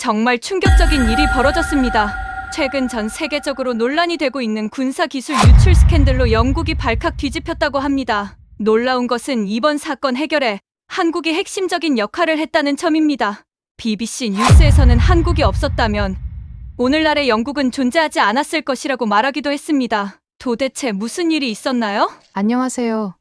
정말 충격적인 일이 벌어졌습니다. 최근 전 세계적으로 논란이 되고 있는 군사기술 유출 스캔들로 영국이 발칵 뒤집혔다고 합니다. 놀라운 것은 이번 사건 해결에 한국이 핵심적인 역할을 했다는 점입니다. BBC 뉴스에서는 한국이 없었다면 오늘날의 영국은 존재하지 않았을 것이라고 말하기도 했습니다. 도대체 무슨 일이 있었나요? 안녕하세요.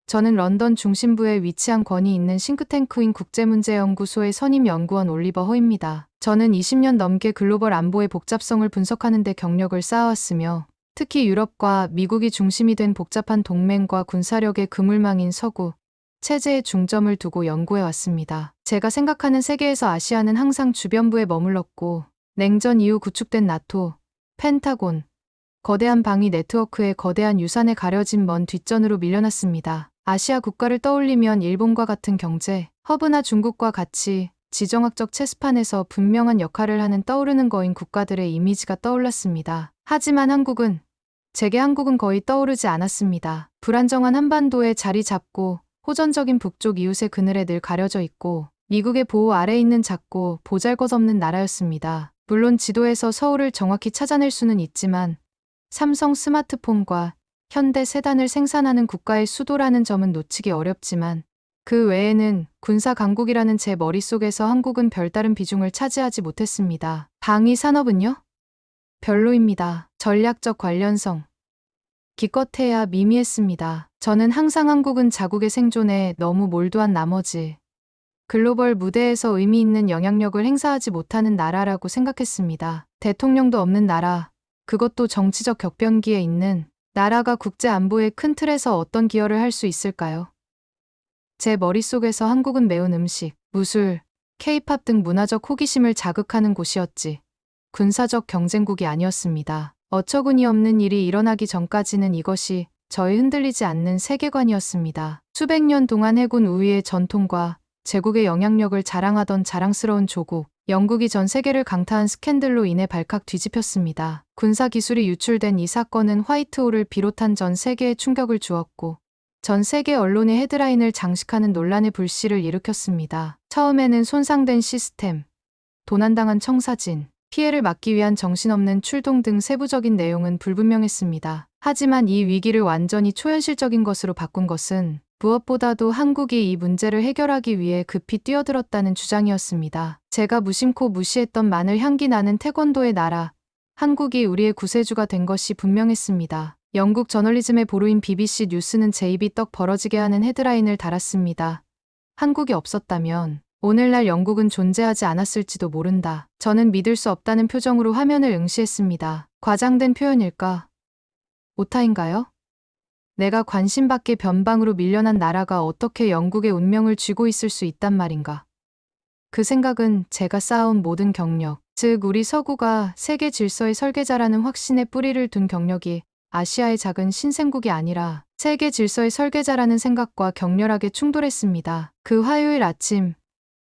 저는 런던 중심부에 위치한 권위 있는 싱크탱크인 국제문제연구소의 선임 연구원 올리버 허입니다. 저는 20년 넘게 글로벌 안보의 복잡성을 분석하는 데 경력을 쌓아왔으며 특히 유럽과 미국이 중심이 된 복잡한 동맹과 군사력의 그물망인 서구, 체제에 중점을 두고 연구해왔습니다. 제가 생각하는 세계에서 아시아는 항상 주변부에 머물렀고 냉전 이후 구축된 나토, 펜타곤, 거대한 방위 네트워크의 거대한 유산에 가려진 먼 뒷전으로 밀려났습니다. 아시아 국가를 떠올리면 일본과 같은 경제, 허브나 중국과 같이 지정학적 체스판에서 분명한 역할을 하는 떠오르는 거인 국가들의 이미지가 떠올랐습니다. 하지만 제게 한국은 거의 떠오르지 않았습니다. 불안정한 한반도에 자리 잡고 호전적인 북쪽 이웃의 그늘에 늘 가려져 있고 미국의 보호 아래에 있는 작고 보잘것없는 나라였습니다. 물론 지도에서 서울을 정확히 찾아낼 수는 있지만 삼성 스마트폰과 현대 세단을 생산하는 국가의 수도라는 점은 놓치기 어렵지만 그 외에는 군사 강국이라는 제 머릿속에서 한국은 별다른 비중을 차지하지 못했습니다. 방위 산업은요? 별로입니다. 전략적 관련성. 기껏해야 미미했습니다. 저는 항상 한국은 자국의 생존에 너무 몰두한 나머지 글로벌 무대에서 의미 있는 영향력을 행사하지 못하는 나라라고 생각했습니다. 대통령도 없는 나라, 그것도 정치적 격변기에 있는 나라가 국제 안보의 큰 틀에서 어떤 기여를 할 수 있을까요? 제 머릿속에서 한국은 매운 음식, 무술, 케이팝 등 문화적 호기심을 자극하는 곳이었지 군사적 경쟁국이 아니었습니다. 어처구니 없는 일이 일어나기 전까지는 이것이 저의 흔들리지 않는 세계관이었습니다. 수백 년 동안 해군 우위의 전통과 제국의 영향력을 자랑하던 자랑스러운 조국, 영국이 전 세계를 강타한 스캔들로 인해 발칵 뒤집혔습니다. 군사 기술이 유출된 이 사건은 화이트홀을 비롯한 전 세계에 충격을 주었고 전 세계 언론의 헤드라인을 장식하는 논란의 불씨를 일으켰습니다. 처음에는 손상된 시스템, 도난당한 청사진, 피해를 막기 위한 정신없는 출동 등 세부적인 내용은 불분명했습니다. 하지만 이 위기를 완전히 초현실적인 것으로 바꾼 것은 무엇보다도 한국이 이 문제를 해결하기 위해 급히 뛰어들었다는 주장이었습니다. 제가 무심코 무시했던 마늘 향기 나는 태권도의 나라, 한국이 우리의 구세주가 된 것이 분명했습니다. 영국 저널리즘의 보루인 BBC 뉴스는 제 입이 떡 벌어지게 하는 헤드라인을 달았습니다. 한국이 없었다면 오늘날 영국은 존재하지 않았을지도 모른다. 저는 믿을 수 없다는 표정으로 화면을 응시했습니다. 과장된 표현일까? 오타인가요? 내가 관심 밖의 변방으로 밀려난 나라가 어떻게 영국의 운명을 쥐고 있을 수 있단 말인가. 그 생각은 제가 쌓아온 모든 경력, 즉 우리 서구가 세계 질서의 설계자라는 확신에 뿌리를 둔 경력이 아시아의 작은 신생국이 아니라 세계 질서의 설계자라는 생각과 격렬하게 충돌했습니다. 그 화요일 아침,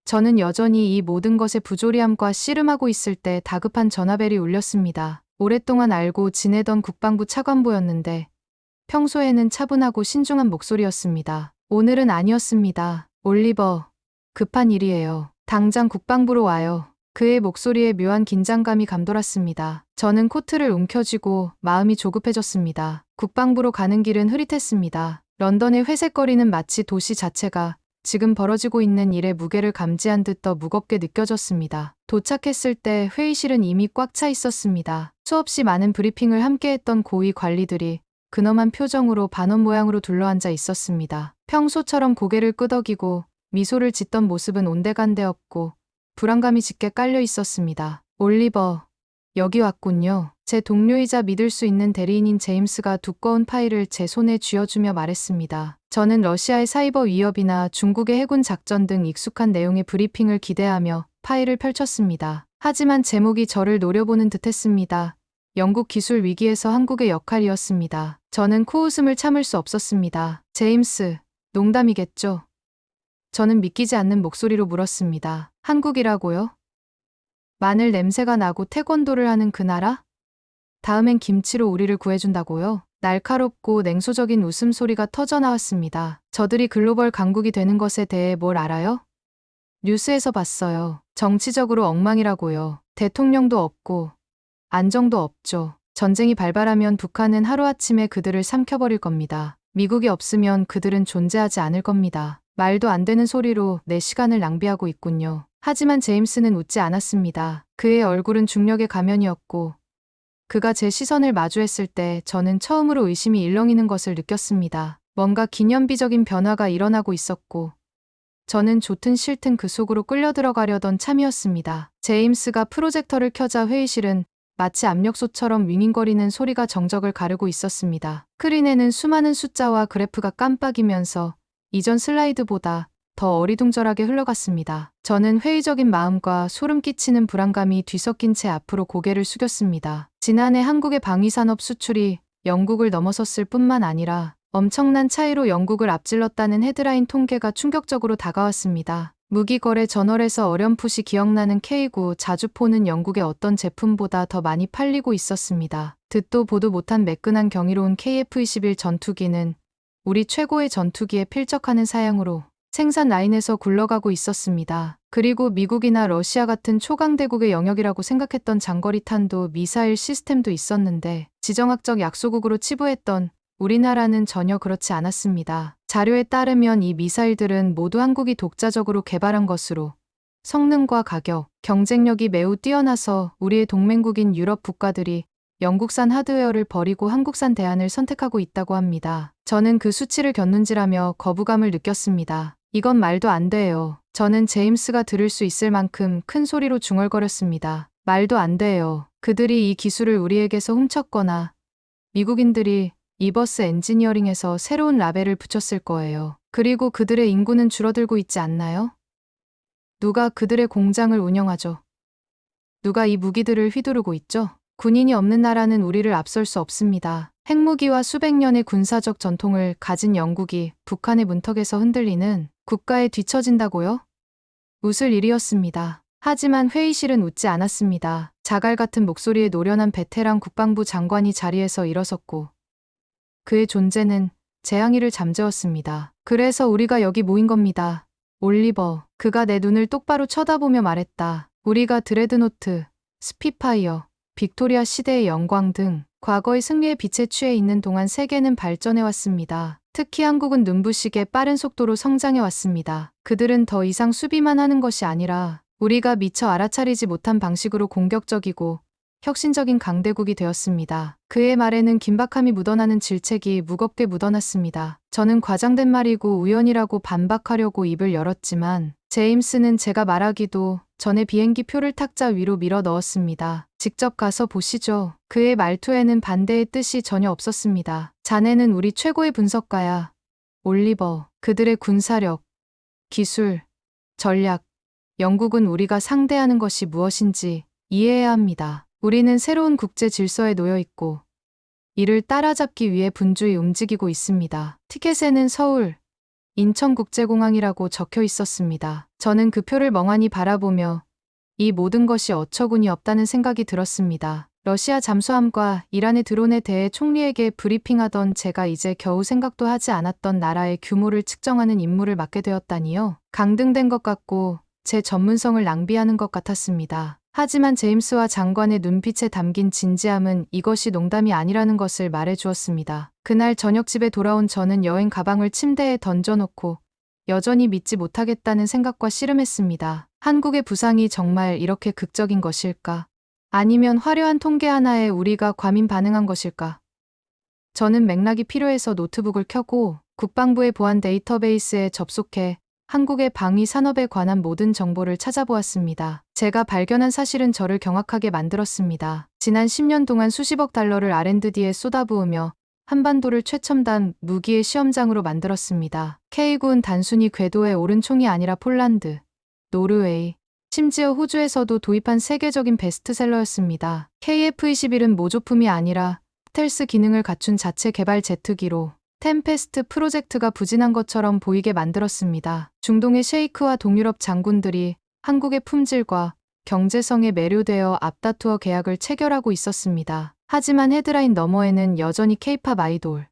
저는 여전히 이 모든 것의 부조리함과 씨름하고 있을 때 다급한 전화벨이 울렸습니다. 오랫동안 알고 지내던 국방부 차관보였는데 평소에는 차분하고 신중한 목소리였습니다. 오늘은 아니었습니다. 올리버, 급한 일이에요. 당장 국방부로 와요. 그의 목소리에 묘한 긴장감이 감돌았습니다. 저는 코트를 움켜쥐고 마음이 조급해졌습니다. 국방부로 가는 길은 흐릿했습니다. 런던의 회색거리는 마치 도시 자체가 지금 벌어지고 있는 일의 무게를 감지한 듯 더 무겁게 느껴졌습니다. 도착했을 때 회의실은 이미 꽉 차 있었습니다. 수없이 많은 브리핑을 함께했던 고위 관리들이 근엄한 표정으로 반원 모양으로 둘러앉아 있었습니다. 평소처럼 고개를 끄덕이고 미소를 짓던 모습은 온데간데 없고 불안감이 짙게 깔려 있었습니다. 올리버, 여기 왔군요. 제 동료이자 믿을 수 있는 대리인인 제임스가 두꺼운 파일을 제 손에 쥐어주며 말했습니다. 저는 러시아의 사이버 위협이나 중국의 해군 작전 등 익숙한 내용의 브리핑을 기대하며 파일을 펼쳤습니다. 하지만 제목이 저를 노려보는 듯했습니다. 영국 기술 위기에서 한국의 역할이었습니다. 저는 코웃음을 참을 수 없었습니다. 제임스, 농담이겠죠? 저는 믿기지 않는 목소리로 물었습니다. 한국이라고요? 마늘 냄새가 나고 태권도를 하는 그 나라? 다음엔 김치로 우리를 구해준다고요? 날카롭고 냉소적인 웃음소리가 터져나왔습니다. 저들이 글로벌 강국이 되는 것에 대해 뭘 알아요? 뉴스에서 봤어요. 정치적으로 엉망이라고요. 대통령도 없고 안정도 없죠. 전쟁이 발발하면 북한은 하루아침에 그들을 삼켜버릴 겁니다. 미국이 없으면 그들은 존재하지 않을 겁니다. 말도 안 되는 소리로 내 시간을 낭비하고 있군요. 하지만 제임스는 웃지 않았습니다. 그의 얼굴은 중력의 가면이었고 그가 제 시선을 마주했을 때 저는 처음으로 의심이 일렁이는 것을 느꼈습니다. 뭔가 기념비적인 변화가 일어나고 있었고 저는 좋든 싫든 그 속으로 끌려 들어가려던 참이었습니다. 제임스가 프로젝터를 켜자 회의실은 마치 압력솥처럼 윙윙거리는 소리가 정적을 가르고 있었습니다. 스크린에는 수많은 숫자와 그래프가 깜빡이면서 이전 슬라이드보다 더 어리둥절하게 흘러갔습니다. 저는 회의적인 마음과 소름 끼치는 불안감이 뒤섞인 채 앞으로 고개를 숙였습니다. 지난해 한국의 방위산업 수출이 영국을 넘어섰을 뿐만 아니라 엄청난 차이로 영국을 앞질렀다는 헤드라인 통계가 충격적으로 다가왔습니다. 무기거래 저널에서 어렴풋이 기억나는 K9 자주포는 영국의 어떤 제품보다 더 많이 팔리고 있었습니다. 듣도 보도 못한 매끈한 경이로운 KF-21 전투기는 우리 최고의 전투기에 필적하는 사양으로 생산 라인에서 굴러가고 있었습니다. 그리고 미국이나 러시아 같은 초강대국의 영역이라고 생각했던 장거리탄도 미사일 시스템도 있었는데 지정학적 약소국으로 치부했던 우리나라는 전혀 그렇지 않았습니다. 자료에 따르면 이 미사일들은 모두 한국이 독자적으로 개발한 것으로 성능과 가격, 경쟁력이 매우 뛰어나서 우리의 동맹국인 유럽 국가들이 영국산 하드웨어를 버리고 한국산 대안을 선택하고 있다고 합니다. 저는 그 수치를 곁눈질하며 거부감을 느꼈습니다. 이건 말도 안 돼요. 저는 제임스가 들을 수 있을 만큼 큰 소리로 중얼거렸습니다. 말도 안 돼요. 그들이 이 기술을 우리에게서 훔쳤거나 미국인들이 리버스 엔지니어링에서 새로운 라벨을 붙였을 거예요. 그리고 그들의 인구는 줄어들고 있지 않나요? 누가 그들의 공장을 운영하죠? 누가 이 무기들을 휘두르고 있죠? 군인이 없는 나라는 우리를 앞설 수 없습니다. 핵무기와 수백 년의 군사적 전통을 가진 영국이 북한의 문턱에서 흔들리는 국가에 뒤처진다고요? 웃을 일이었습니다. 하지만 회의실은 웃지 않았습니다. 자갈 같은 목소리에 노련한 베테랑 국방부 장관이 자리에서 일어섰고 그의 존재는 제 항의를 잠재웠습니다. 그래서 우리가 여기 모인 겁니다. 올리버, 그가 내 눈을 똑바로 쳐다보며 말했다. 우리가 드레드노트, 스피파이어, 빅토리아 시대의 영광 등 과거의 승리의 빛에 취해 있는 동안 세계는 발전해왔습니다. 특히 한국은 눈부시게 빠른 속도로 성장해왔습니다. 그들은 더 이상 수비만 하는 것이 아니라 우리가 미처 알아차리지 못한 방식으로 공격적이고 혁신적인 강대국이 되었습니다. 그의 말에는 긴박함이 묻어나는 질책이 무겁게 묻어났습니다. 저는 과장된 말이고 우연이라고 반박하려고 입을 열었지만 제임스는 제가 말하기도 전에 비행기 표를 탁자 위로 밀어 넣었습니다. 직접 가서 보시죠. 그의 말투에는 반대의 뜻이 전혀 없었습니다. 자네는 우리 최고의 분석가야. 올리버, 그들의 군사력, 기술, 전략, 영국은 우리가 상대하는 것이 무엇인지 이해해야 합니다. 우리는 새로운 국제 질서에 놓여 있고 이를 따라잡기 위해 분주히 움직이고 있습니다. 티켓에는 서울, 인천국제공항이라고 적혀 있었습니다. 저는 그 표를 멍하니 바라보며 이 모든 것이 어처구니 없다는 생각이 들었습니다. 러시아 잠수함과 이란의 드론에 대해 총리에게 브리핑하던 제가 이제 겨우 생각도 하지 않았던 나라의 규모를 측정하는 임무를 맡게 되었다니요. 강등된 것 같고 제 전문성을 낭비하는 것 같았습니다. 하지만 제임스와 장관의 눈빛에 담긴 진지함은 이것이 농담이 아니라는 것을 말해주었습니다. 그날 저녁 집에 돌아온 저는 여행 가방을 침대에 던져놓고 여전히 믿지 못하겠다는 생각과 씨름했습니다. 한국의 부상이 정말 이렇게 극적인 것일까? 아니면 화려한 통계 하나에 우리가 과민 반응한 것일까? 저는 맥락이 필요해서 노트북을 켜고 국방부의 보안 데이터베이스에 접속해 한국의 방위 산업에 관한 모든 정보를 찾아보았습니다. 제가 발견한 사실은 저를 경악하게 만들었습니다. 지난 10년 동안 수십억 달러를 R&D에 쏟아부으며 한반도를 최첨단 무기의 시험장으로 만들었습니다. K9은 단순히 궤도에 오른 총이 아니라 폴란드, 노르웨이, 심지어 호주에서도 도입한 세계적인 베스트셀러였습니다. KF-21은 모조품이 아니라 스텔스 기능을 갖춘 자체 개발 제트기로 템페스트 프로젝트가 부진한 것처럼 보이게 만들었습니다. 중동의 셰이크와 동유럽 장군들이 한국의 품질과 경제성에 매료되어 앞다투어 계약을 체결하고 있었습니다. 하지만 헤드라인 너머에는 여전히 K-팝 아이돌,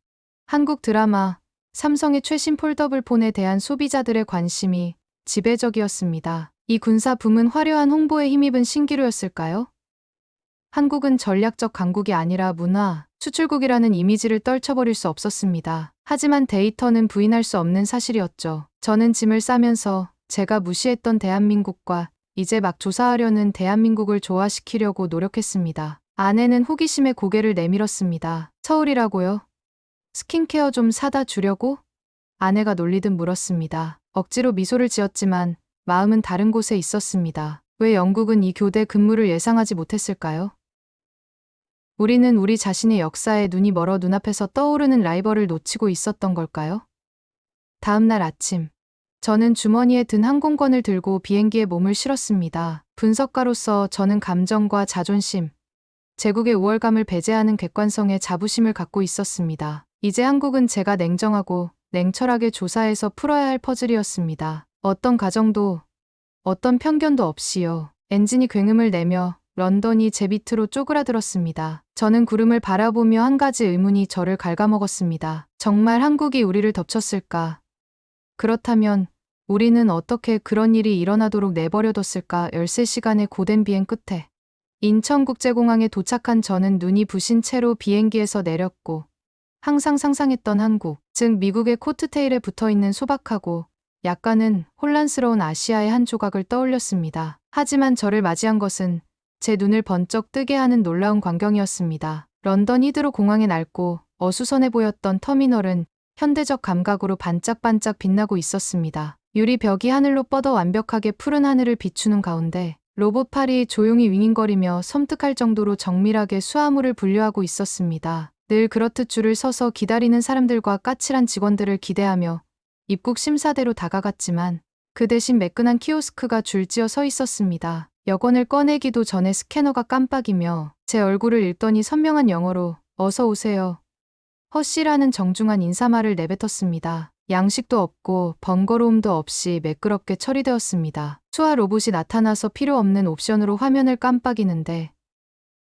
한국 드라마, 삼성의 최신 폴더블 폰에 대한 소비자들의 관심이 지배적이었습니다. 이 군사 붐은 화려한 홍보에 힘입은 신기루였을까요? 한국은 전략적 강국이 아니라 문화, 수출국이라는 이미지를 떨쳐버릴 수 없었습니다. 하지만 데이터는 부인할 수 없는 사실이었죠. 저는 짐을 싸면서 제가 무시했던 대한민국과 이제 막 조사하려는 대한민국을 조화시키려고 노력했습니다. 아내는 호기심에 고개를 내밀었습니다. 서울이라고요? 스킨케어 좀 사다 주려고? 아내가 놀리듯 물었습니다. 억지로 미소를 지었지만 마음은 다른 곳에 있었습니다. 왜 영국은 이 교대 근무를 예상하지 못했을까요? 우리는 우리 자신의 역사에 눈이 멀어 눈앞에서 떠오르는 라이벌을 놓치고 있었던 걸까요? 다음 날 아침, 저는 주머니에 든 항공권을 들고 비행기에 몸을 실었습니다. 분석가로서 저는 감정과 자존심, 제국의 우월감을 배제하는 객관성에 자부심을 갖고 있었습니다. 이제 한국은 제가 냉정하고 냉철하게 조사해서 풀어야 할 퍼즐이었습니다. 어떤 가정도, 어떤 편견도 없이요. 엔진이 굉음을 내며 런던이 제 밑으로 쪼그라들었습니다. 저는 구름을 바라보며 한 가지 의문이 저를 갉아먹었습니다. 정말 한국이 우리를 덮쳤을까? 그렇다면 우리는 어떻게 그런 일이 일어나도록 내버려뒀을까? 13시간의 고된 비행 끝에 인천국제공항에 도착한 저는 눈이 부신 채로 비행기에서 내렸고 항상 상상했던 한국, 즉 미국의 코트테일에 붙어있는 소박하고 약간은 혼란스러운 아시아의 한 조각을 떠올렸습니다. 하지만 저를 맞이한 것은 제 눈을 번쩍 뜨게 하는 놀라운 광경이었습니다. 런던 히드로 공항의 낡고 어수선해 보였던 터미널은 현대적 감각으로 반짝반짝 빛나고 있었습니다. 유리벽이 하늘로 뻗어 완벽하게 푸른 하늘을 비추는 가운데 로봇팔이 조용히 윙윙거리며 섬뜩할 정도로 정밀하게 수화물을 분류하고 있었습니다. 늘 그렇듯 줄을 서서 기다리는 사람들과 까칠한 직원들을 기대하며 입국 심사대로 다가갔지만 그 대신 매끈한 키오스크가 줄지어 서 있었습니다. 여권을 꺼내기도 전에 스캐너가 깜빡이며 제 얼굴을 읽더니 선명한 영어로 어서 오세요. 허씨라는 정중한 인사말을 내뱉었습니다. 양식도 없고 번거로움도 없이 매끄럽게 처리되었습니다. 수화 로봇이 나타나서 필요 없는 옵션으로 화면을 깜빡이는데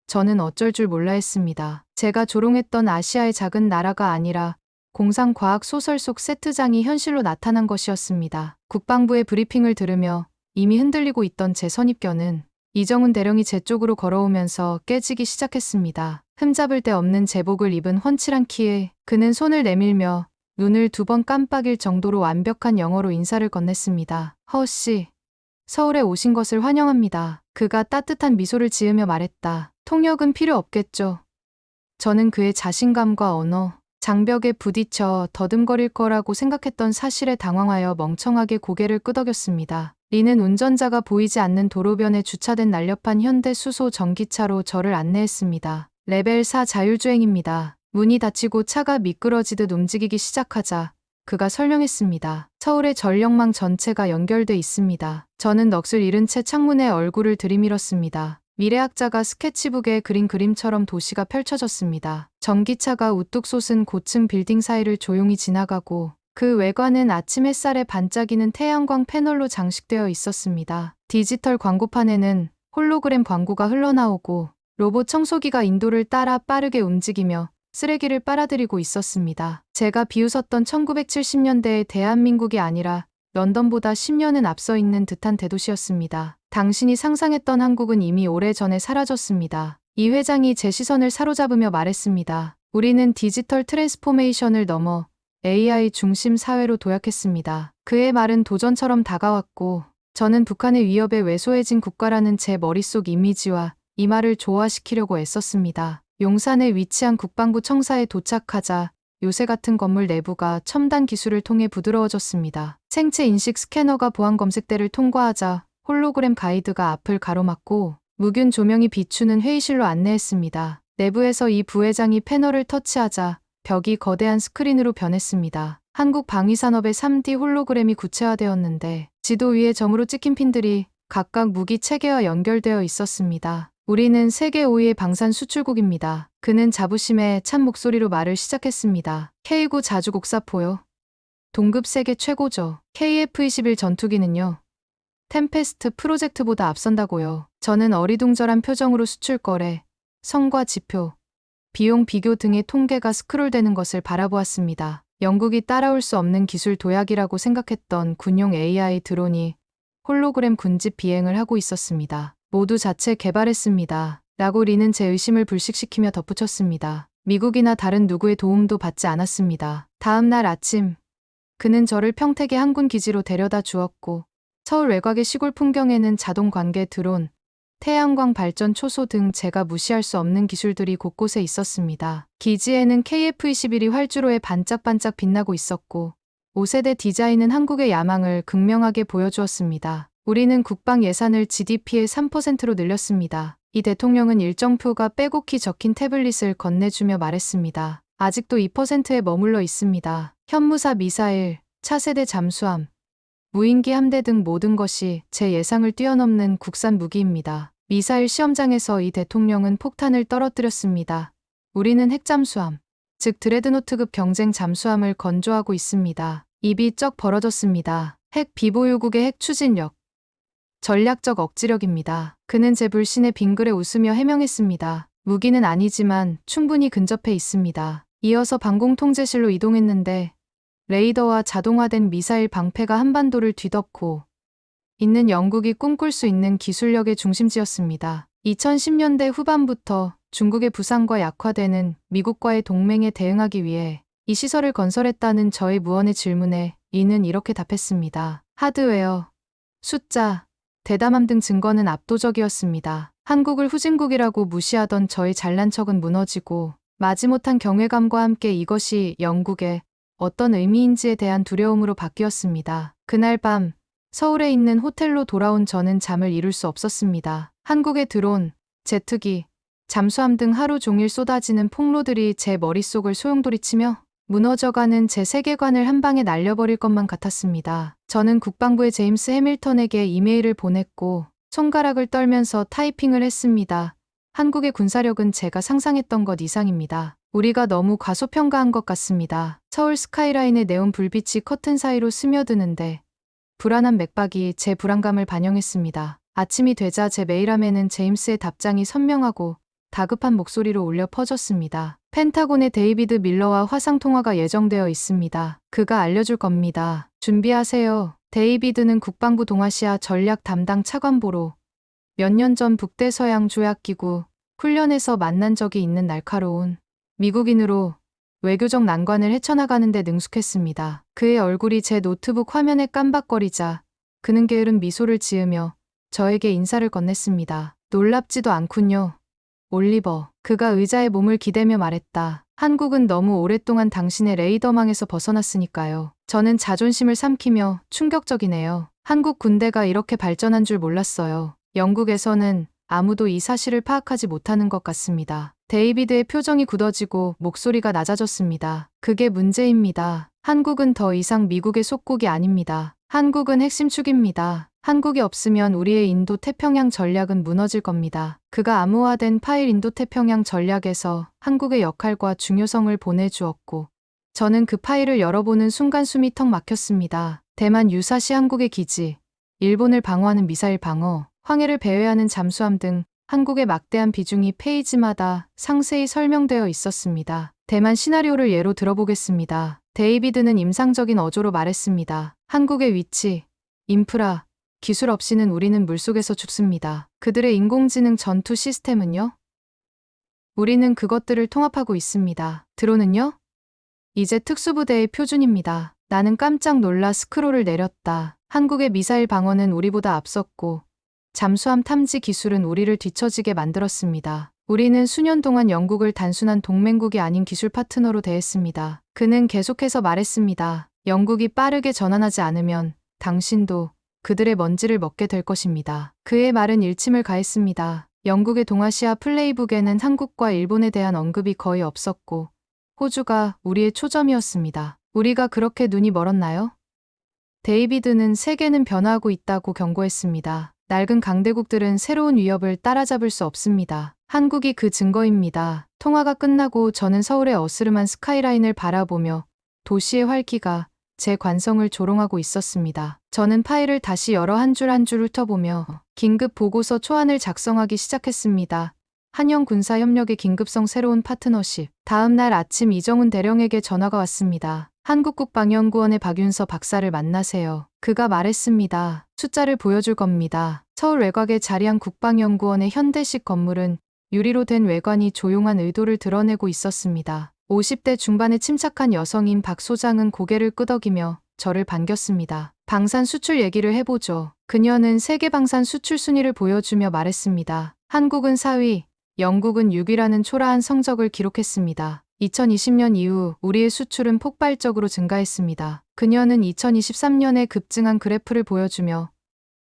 저는 어쩔 줄 몰라 했습니다. 제가 조롱했던 아시아의 작은 나라가 아니라 공상과학 소설 속 세트장이 현실로 나타난 것이었습니다. 국방부의 브리핑을 들으며 이미 흔들리고 있던 제 선입견은 이정훈 대령이 제 쪽으로 걸어오면서 깨지기 시작했습니다. 흠잡을 데 없는 제복을 입은 훤칠한 키에 그는 손을 내밀며 눈을 2번 깜빡일 정도로 완벽한 영어로 인사를 건넸습니다. 허씨, 서울에 오신 것을 환영합니다. 그가 따뜻한 미소를 지으며 말했다. 통역은 필요 없겠죠. 저는 그의 자신감과 언어, 장벽에 부딪혀 더듬거릴 거라고 생각했던 사실에 당황하여 멍청하게 고개를 끄덕였습니다. 리는 운전자가 보이지 않는 도로변에 주차된 날렵한 현대 수소 전기차로 저를 안내했습니다. 레벨 4 자율주행입니다. 문이 닫히고 차가 미끄러지듯 움직이기 시작하자 그가 설명했습니다. 서울의 전력망 전체가 연결돼 있습니다. 저는 넋을 잃은 채 창문에 얼굴을 들이밀었습니다. 미래학자가 스케치북에 그린 그림처럼 도시가 펼쳐졌습니다. 전기차가 우뚝 솟은 고층 빌딩 사이를 조용히 지나가고 그 외관은 아침 햇살에 반짝이는 태양광 패널로 장식되어 있었습니다. 디지털 광고판에는 홀로그램 광고가 흘러나오고 로봇 청소기가 인도를 따라 빠르게 움직이며 쓰레기를 빨아들이고 있었습니다. 제가 비웃었던 1970년대의 대한민국이 아니라 런던보다 10년은 앞서 있는 듯한 대도시였습니다. 당신이 상상했던 한국은 이미 오래전에 사라졌습니다. 이 회장이 제 시선을 사로잡으며 말했습니다. 우리는 디지털 트랜스포메이션을 넘어 AI 중심 사회로 도약했습니다. 그의 말은 도전처럼 다가왔고 저는 북한의 위협에 왜소해진 국가라는 제 머릿속 이미지와 이 말을 조화시키려고 애썼습니다. 용산에 위치한 국방부 청사에 도착하자 요새 같은 건물 내부가 첨단 기술을 통해 부드러워졌습니다. 생체 인식 스캐너가 보안 검색대를 통과하자 홀로그램 가이드가 앞을 가로막고 무균 조명이 비추는 회의실로 안내했습니다. 내부에서 이 부회장이 패널을 터치하자 벽이 거대한 스크린으로 변했습니다. 한국 방위산업의 3D 홀로그램이 구체화되었는데 지도 위에 점으로 찍힌 핀들이 각각 무기 체계와 연결되어 있었습니다. 우리는 세계 5위의 방산 수출국입니다. 그는 자부심에 찬 목소리로 말을 시작했습니다. K9 자주곡사포요. 동급 세계 최고죠. KF-21 전투기는요. 템페스트 프로젝트보다 앞선다고요. 저는 어리둥절한 표정으로 수출 거래, 성과 지표, 비용 비교 등의 통계가 스크롤되는 것을 바라보았습니다. 영국이 따라올 수 없는 기술 도약이라고 생각했던 군용 AI 드론이 홀로그램 군집 비행을 하고 있었습니다. 모두 자체 개발했습니다. 라고 리는 제 의심을 불식시키며 덧붙였습니다. 미국이나 다른 누구의 도움도 받지 않았습니다. 다음 날 아침, 그는 저를 평택의 한군 기지로 데려다 주었고, 서울 외곽의 시골 풍경에는 자동 관계 드론, 태양광 발전 초소 등 제가 무시할 수 없는 기술들이 곳곳에 있었습니다. 기지에는 KF-21이 활주로에 반짝반짝 빛나고 있었고 5세대 디자인은 한국의 야망을 극명하게 보여주었습니다. 우리는 국방 예산을 GDP의 3%로 늘렸습니다. 이 대통령은 일정표가 빼곡히 적힌 태블릿을 건네주며 말했습니다. 아직도 2%에 머물러 있습니다. 현무사 미사일, 차세대 잠수함, 무인기 함대 등 모든 것이 제 예상을 뛰어넘는 국산 무기입니다. 미사일 시험장에서 이 대통령은 폭탄을 떨어뜨렸습니다. 우리는 핵잠수함, 즉 드레드노트급 경쟁 잠수함을 건조하고 있습니다. 입이 쩍 벌어졌습니다. 핵 비보유국의 핵 추진력, 전략적 억지력입니다. 그는 제 불신에 빙그레 웃으며 해명했습니다. 무기는 아니지만 충분히 근접해 있습니다. 이어서 방공통제실로 이동했는데 레이더와 자동화된 미사일 방패가 한반도를 뒤덮고 있는 영국이 꿈꿀 수 있는 기술력의 중심지였습니다. 2010년대 후반부터 중국의 부상과 약화되는 미국과의 동맹에 대응하기 위해 이 시설을 건설했다는 저의 무언의 질문에 이는 이렇게 답했습니다. 하드웨어, 숫자, 대담함 등 증거는 압도적이었습니다. 한국을 후진국이라고 무시하던 저의 잘난 척은 무너지고 마지못한 경외감과 함께 이것이 영국의 어떤 의미인지에 대한 두려움으로 바뀌었습니다. 그날 밤 서울에 있는 호텔로 돌아온 저는 잠을 이룰 수 없었습니다. 한국의 드론, 제트기, 잠수함 등 하루 종일 쏟아지는 폭로들이 제 머릿속을 소용돌이치며 무너져가는 제 세계관을 한 방에 날려버릴 것만 같았습니다. 저는 국방부의 제임스 해밀턴에게 이메일을 보냈고 손가락을 떨면서 타이핑을 했습니다. 한국의 군사력은 제가 상상했던 것 이상입니다. 우리가 너무 과소평가한 것 같습니다. 서울 스카이라인의 네온 불빛이 커튼 사이로 스며드는데 불안한 맥박이 제 불안감을 반영했습니다. 아침이 되자 제 메일함에는 제임스의 답장이 선명하고 다급한 목소리로 울려 퍼졌습니다. 펜타곤의 데이비드 밀러와 화상통화가 예정되어 있습니다. 그가 알려줄 겁니다. 준비하세요. 데이비드는 국방부 동아시아 전략 담당 차관보로 몇 년 전 북대서양 조약기구 훈련에서 만난 적이 있는 날카로운 미국인으로 외교적 난관을 헤쳐나가는 데 능숙했습니다. 그의 얼굴이 제 노트북 화면에 깜박거리자 그는 게으른 미소를 지으며 저에게 인사를 건넸습니다. 놀랍지도 않군요. 올리버. 그가 의자에 몸을 기대며 말했다. 한국은 너무 오랫동안 당신의 레이더망에서 벗어났으니까요. 저는 자존심을 삼키며 충격적이네요. 한국 군대가 이렇게 발전한 줄 몰랐어요. 영국에서는 아무도 이 사실을 파악하지 못하는 것 같습니다. 데이비드의 표정이 굳어지고 목소리가 낮아졌습니다. 그게 문제입니다. 한국은 더 이상 미국의 속국이 아닙니다. 한국은 핵심 축입니다. 한국이 없으면 우리의 인도 태평양 전략은 무너질 겁니다. 그가 암호화된 파일 인도 태평양 전략에서 한국의 역할과 중요성을 보내주었고 저는 그 파일을 열어보는 순간 숨이 턱 막혔습니다. 대만 유사시 한국의 기지, 일본을 방어하는 미사일 방어, 황해를 배회하는 잠수함 등 한국의 막대한 비중이 페이지마다 상세히 설명되어 있었습니다. 대만 시나리오를 예로 들어보겠습니다. 데이비드는 임상적인 어조로 말했습니다. 한국의 위치, 인프라, 기술 없이는 우리는 물속에서 죽습니다. 그들의 인공지능 전투 시스템은요? 우리는 그것들을 통합하고 있습니다. 드론은요? 이제 특수부대의 표준입니다. 나는 깜짝 놀라 스크롤을 내렸다. 한국의 미사일 방어는 우리보다 앞섰고 잠수함 탐지 기술은 우리를 뒤처지게 만들었습니다. 우리는 수년 동안 영국을 단순한 동맹국이 아닌 기술 파트너로 대했습니다. 그는 계속해서 말했습니다. 영국이 빠르게 전환하지 않으면 당신도 그들의 먼지를 먹게 될 것입니다. 그의 말은 일침을 가했습니다. 영국의 동아시아 플레이북에는 한국과 일본에 대한 언급이 거의 없었고 호주가 우리의 초점이었습니다. 우리가 그렇게 눈이 멀었나요? 데이비드는 세계는 변화하고 있다고 경고했습니다. 낡은 강대국들은 새로운 위협을 따라잡을 수 없습니다. 한국이 그 증거입니다. 통화가 끝나고 저는 서울의 어스름한 스카이라인을 바라보며 도시의 활기가 제 관성을 조롱하고 있었습니다. 저는 파일을 다시 열어 한 줄 한 줄 훑어보며 긴급 보고서 초안을 작성하기 시작했습니다. 한영 군사협력의 긴급성 새로운 파트너십. 다음 날 아침 이정훈 대령에게 전화가 왔습니다. 한국국방연구원의 박윤서 박사를 만나세요. 그가 말했습니다. 숫자를 보여줄 겁니다. 서울 외곽에 자리한 국방연구원의 현대식 건물은 유리로 된 외관이 조용한 의도를 드러내고 있었습니다. 50대 중반에 침착한 여성인 박 소장은 고개를 끄덕이며 저를 반겼습니다. 방산 수출 얘기를 해보죠. 그녀는 세계 방산 수출 순위를 보여주며 말했습니다. 한국은 4위, 영국은 6위라는 초라한 성적을 기록했습니다. 2020년 이후 우리의 수출은 폭발적으로 증가했습니다. 그녀는 2023년에 급증한 그래프를 보여주며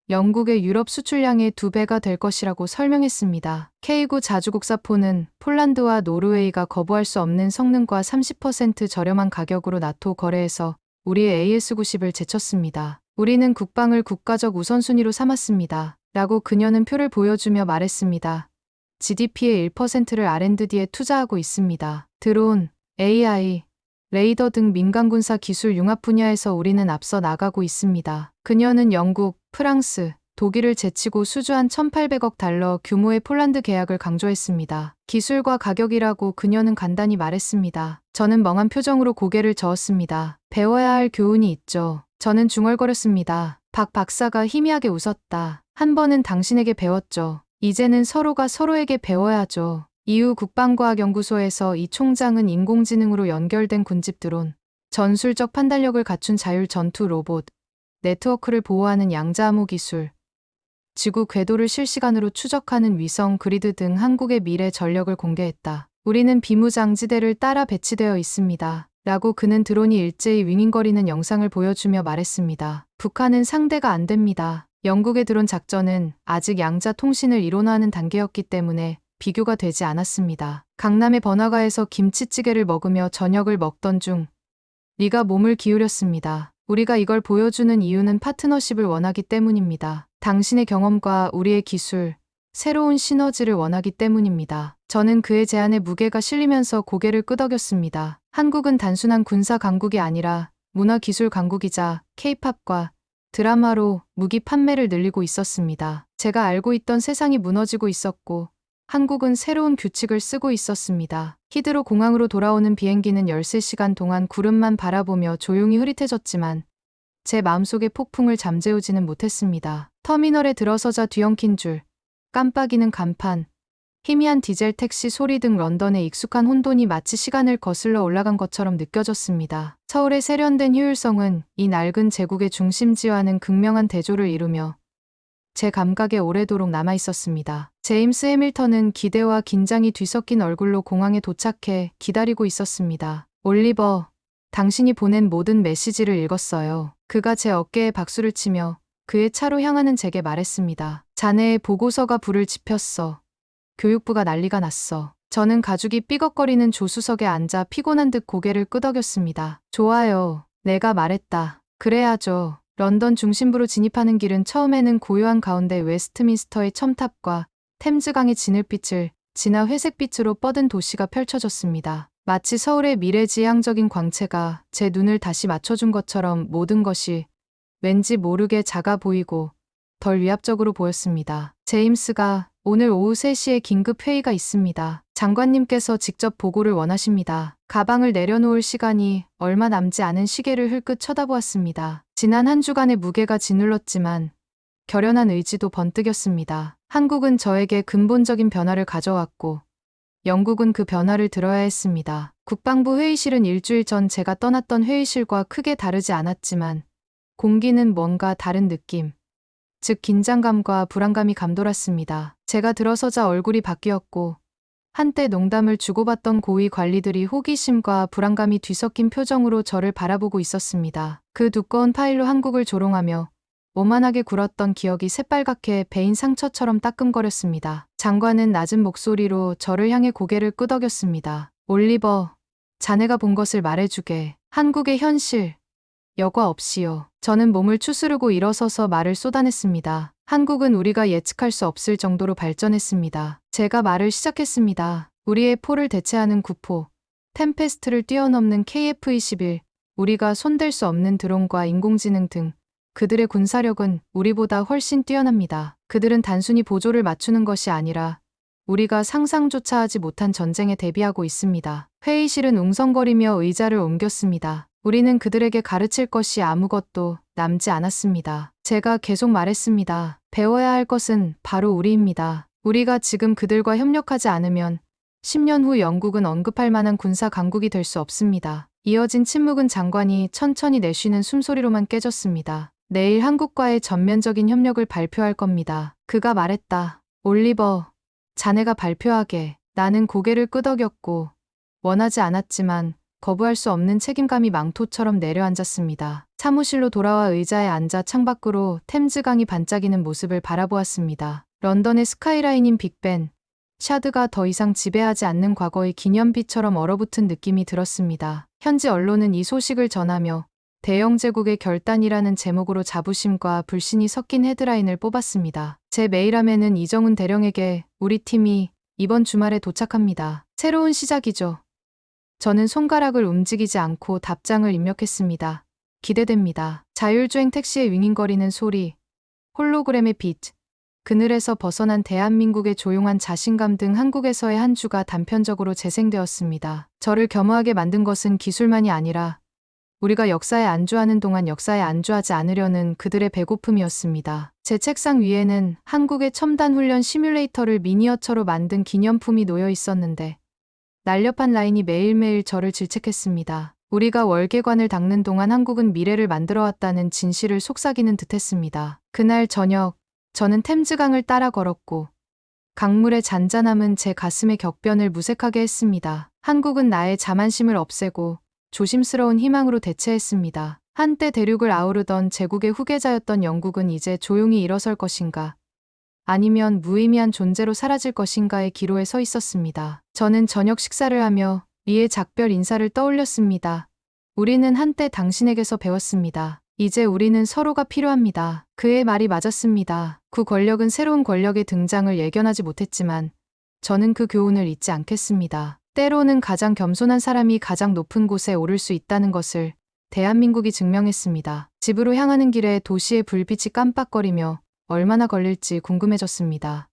영국의 유럽 수출량의 2배가 될 것이라고 설명했습니다. K9 자주국사포는 폴란드와 노르웨이가 거부할 수 없는 성능과 30% 저렴한 가격으로 나토 거래에서 우리의 AS90을 제쳤습니다. 우리는 국방을 국가적 우선순위로 삼았습니다. 라고 그녀는 표를 보여주며 말했습니다. GDP의 1%를 R&D에 투자하고 있습니다. 드론, AI, 레이더 등 민간군사 기술 융합 분야에서 우리는 앞서 나가고 있습니다. 그녀는 영국, 프랑스, 독일을 제치고 수주한 1,800억 달러 규모의 폴란드 계약을 강조했습니다. 기술과 가격이라고 그녀는 간단히 말했습니다. 저는 멍한 표정으로 고개를 저었습니다. 배워야 할 교훈이 있죠. 저는 중얼거렸습니다. 박 박사가 희미하게 웃었다. 한 번은 당신에게 배웠죠. 이제는 서로가 서로에게 배워야죠. 이후 국방과학연구소에서 이 총장은 인공지능으로 연결된 군집 드론, 전술적 판단력을 갖춘 자율 전투 로봇, 네트워크를 보호하는 양자암호 기술, 지구 궤도를 실시간으로 추적하는 위성 그리드 등 한국의 미래 전력을 공개했다. 우리는 비무장지대를 따라 배치되어 있습니다. 라고 그는 드론이 일제히 윙윙거리는 영상을 보여주며 말했습니다. 북한은 상대가 안 됩니다. 영국의 드론 작전은 아직 양자 통신을 이론화하는 단계였기 때문에 비교가 되지 않았습니다. 강남의 번화가에서 김치찌개를 먹으며 저녁을 먹던 중 리가 몸을 기울였습니다. 우리가 이걸 보여주는 이유는 파트너십을 원하기 때문입니다. 당신의 경험과 우리의 기술, 새로운 시너지를 원하기 때문입니다. 저는 그의 제안에 무게가 실리면서 고개를 끄덕였습니다. 한국은 단순한 군사 강국이 아니라 문화기술 강국이자 K-팝과 드라마로 무기 판매를 늘리고 있었습니다. 제가 알고 있던 세상이 무너지고 있었고 한국은 새로운 규칙을 쓰고 있었습니다. 히드로 공항으로 돌아오는 비행기는 13시간 동안 구름만 바라보며 조용히 흐릿해졌지만 제 마음속의 폭풍을 잠재우지는 못했습니다. 터미널에 들어서자 뒤엉킨 줄, 깜빡이는 간판, 희미한 디젤 택시 소리 등 런던의 익숙한 혼돈이 마치 시간을 거슬러 올라간 것처럼 느껴졌습니다. 서울의 세련된 효율성은 이 낡은 제국의 중심지와는 극명한 대조를 이루며 제 감각에 오래도록 남아있었습니다. 제임스 해밀턴은 기대와 긴장이 뒤섞인 얼굴로 공항에 도착해 기다리고 있었습니다. 올리버, 당신이 보낸 모든 메시지를 읽었어요. 그가 제 어깨에 박수를 치며 그의 차로 향하는 제게 말했습니다. 자네의 보고서가 불을 지폈어. 교육부가 난리가 났어. 저는 가죽이 삐걱거리는 조수석에 앉아 피곤한 듯 고개를 끄덕였습니다. 좋아요. 내가 말했다. 그래야죠. 런던 중심부로 진입하는 길은 처음에는 고요한 가운데 웨스트민스터의 첨탑과 템즈강의 진흙빛을 진화 회색빛으로 뻗은 도시가 펼쳐졌습니다. 마치 서울의 미래지향적인 광채가 제 눈을 다시 맞춰준 것처럼 모든 것이 왠지 모르게 작아 보이고 덜 위압적으로 보였습니다. 제임스가 오늘 오후 3시에 긴급 회의가 있습니다. 장관님께서 직접 보고를 원하십니다. 가방을 내려놓을 시간이 얼마 남지 않은 시계를 흘끗 쳐다보았습니다. 지난 한 주간의 무게가 짓눌렀지만 결연한 의지도 번뜩였습니다. 한국은 저에게 근본적인 변화를 가져왔고 영국은 그 변화를 들어야 했습니다. 국방부 회의실은 일주일 전 제가 떠났던 회의실과 크게 다르지 않았지만 공기는 뭔가 다른 느낌, 즉 긴장감과 불안감이 감돌았습니다. 제가 들어서자 얼굴이 바뀌었고 한때 농담을 주고받던 고위 관리들이 호기심과 불안감이 뒤섞인 표정으로 저를 바라보고 있었습니다. 그 두꺼운 파일로 한국을 조롱하며 오만하게 굴었던 기억이 새빨갛게 베인 상처처럼 따끔거렸습니다. 장관은 낮은 목소리로 저를 향해 고개를 끄덕였습니다. 올리버, 자네가 본 것을 말해주게. 한국의 현실, 여과 없이요. 저는 몸을 추스르고 일어서서 말을 쏟아냈습니다. 한국은 우리가 예측할 수 없을 정도로 발전했습니다. 제가 말을 시작했습니다. 우리의 포를 대체하는 구포, 템페스트를 뛰어넘는 KF-21, 우리가 손댈 수 없는 드론과 인공지능 등 그들의 군사력은 우리보다 훨씬 뛰어납니다. 그들은 단순히 보조를 맞추는 것이 아니라 우리가 상상조차 하지 못한 전쟁에 대비하고 있습니다. 회의실은 웅성거리며 의자를 옮겼습니다. 우리는 그들에게 가르칠 것이 아무것도 남지 않았습니다. 제가 계속 말했습니다. 배워야 할 것은 바로 우리입니다. 우리가 지금 그들과 협력하지 않으면 10년 후 영국은 언급할 만한 군사 강국이 될 수 없습니다. 이어진 침묵은 장관이 천천히 내쉬는 숨소리로만 깨졌습니다. 내일 한국과의 전면적인 협력을 발표할 겁니다. 그가 말했다. 올리버, 자네가 발표하게. 나는 고개를 끄덕였고 원하지 않았지만 거부할 수 없는 책임감이 망토처럼 내려앉았습니다. 사무실로 돌아와 의자에 앉아 창밖으로 템즈강이 반짝이는 모습을 바라보았습니다. 런던의 스카이라인인 빅벤, 샤드가 더 이상 지배하지 않는 과거의 기념비처럼 얼어붙은 느낌이 들었습니다. 현지 언론은 이 소식을 전하며 대영 제국의 결단이라는 제목으로 자부심과 불신이 섞인 헤드라인을 뽑았습니다. 제 메일함에는 이정훈 대령에게 우리 팀이 이번 주말에 도착합니다. 새로운 시작이죠. 저는 손가락을 움직이지 않고 답장을 입력했습니다. 기대됩니다. 자율주행 택시의 윙윙거리는 소리, 홀로그램의 빛, 그늘에서 벗어난 대한민국의 조용한 자신감 등 한국에서의 한 주가 단편적으로 재생되었습니다. 저를 겸허하게 만든 것은 기술만이 아니라 우리가 역사에 안주하는 동안 역사에 안주하지 않으려는 그들의 배고픔이었습니다. 제 책상 위에는 한국의 첨단 훈련 시뮬레이터를 미니어처로 만든 기념품이 놓여 있었는데 날렵한 라인이 매일매일 저를 질책했습니다. 우리가 월계관을 닦는 동안 한국은 미래를 만들어왔다는 진실을 속삭이는 듯했습니다. 그날 저녁 저는 템즈강을 따라 걸었고 강물의 잔잔함은 제 가슴의 격변을 무색하게 했습니다. 한국은 나의 자만심을 없애고 조심스러운 희망으로 대체했습니다. 한때 대륙을 아우르던 제국의 후계자였던 영국은 이제 조용히 일어설 것인가 아니면 무의미한 존재로 사라질 것인가의 기로에 서 있었습니다. 저는 저녁 식사를 하며 리의 작별 인사를 떠올렸습니다. 우리는 한때 당신에게서 배웠습니다. 이제 우리는 서로가 필요합니다. 그의 말이 맞았습니다. 구 권력은 새로운 권력의 등장을 예견하지 못했지만 저는 그 교훈을 잊지 않겠습니다. 때로는 가장 겸손한 사람이 가장 높은 곳에 오를 수 있다는 것을 대한민국이 증명했습니다. 집으로 향하는 길에 도시의 불빛이 깜빡거리며 얼마나 걸릴지 궁금해졌습니다.